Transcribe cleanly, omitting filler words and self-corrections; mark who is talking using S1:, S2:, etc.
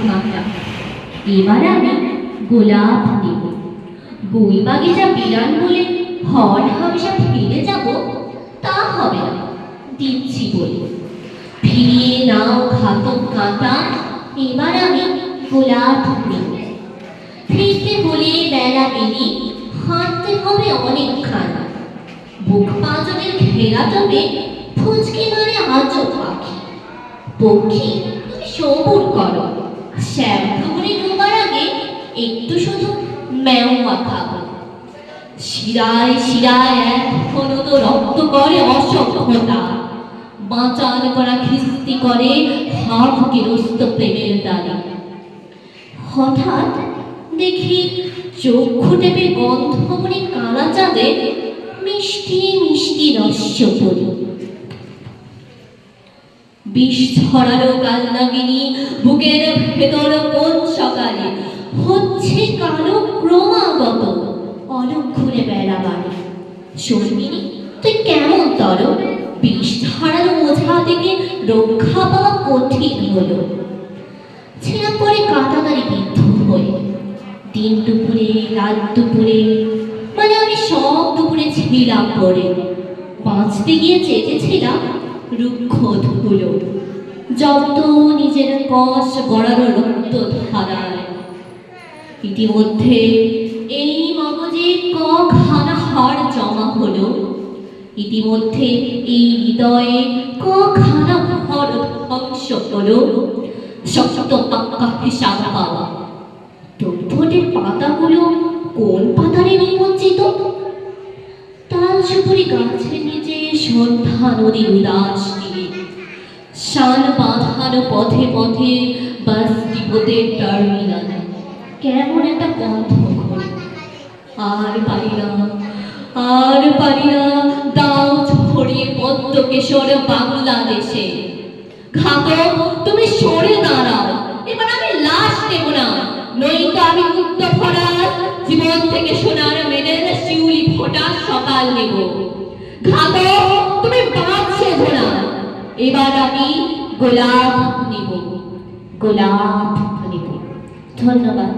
S1: কাঁটা। এবার আমি গোলাপ নেব। বই বাগিচা বিরান বলে হর হামেশা ফিরে যাব তা হবে না, দিচ্ছি বলে। ফিরিয়ে নাও ঘাতক কাঁটা, এবার আমি গোলাপ নেব। ফিরতে বলে বেলা বেরি হাঁটতে হবে অনেকখানা। বুক পাঁজরের ঘেরা তবে ফুচকি মারে আজও পাখি। পক্ষী তুমি সবুর করো, শ্যামপুরে ডোবার আগে একটু শুধু মেওয়া খাবো। শিরায় শিরায় এখনো তো রক্ত করে অসভ্যতা, বাঁচান করা খিস্তি করে হাফ গেরস্ত প্রেমের দ্বারা। হঠাৎ দেখি চক্ষু টেপে গন্ধ করে কালা চাঁদে মিষ্টি মিষ্টি রস্য পড়ি। বিষ ছড়ানো কালনাগিনী বুকের ভেতর কোন সকালে হচ্ছে কালো ক্রমাগত অলক্ষণে বেড়া বাড়ি। শর্মিনী তুই কেমন তর, বিষ ছড়ানো ওঝা থেকে রক্ষা পাওয়া কঠিন হলো। ছিলাম পরে কাটাতারি বিদ্ধ হয়ে, দিন দুপুরে রাত দুপুরে, মানে আমি সব দুপুরে ছিলাম পরে। বাঁচতে গিয়ে চেয়েছিলাম রুক্ষ ধুলো, যত নিজের কষ গড়ানো রক্ত ধারায়। ইতিমধ্যে এই মগজে কখানা হাড় জমা হলো, ইতিমধ্যে এই হৃদয়ে কখানা ঘর ধ্বংস হলো। শক্ত পাক্কা হিসাব পাওয়া টুটফুটের পাতাগুলো কোন পাতারে নিমজ্জিত। তাল সুপুরি গাছের নিচে সন্ধ্যা নদীর উদাস তীরে, শান বাঁধানো পথে পথে বাস ডিপোতে টার্মিনালে কেমন একটা গন্ধ ঘরে। আর পারি না, আর পারি না, দাও ছড়িয়ে পদ্মকেশর বাংলাদেশে। ঘাতক তুমি সরে দাঁড়াও, এবার আমি লাশ নেব না, নয়তো আমি মুক্ত ভরা জীবন থেকে সোনার মেডেল শিউলি ফোটা সকাল নেব। ঘাতক তুমি বাঁচছো না, এবার আমি গোলাপ নেব, গোলাপ নেব। ধন্যবাদ।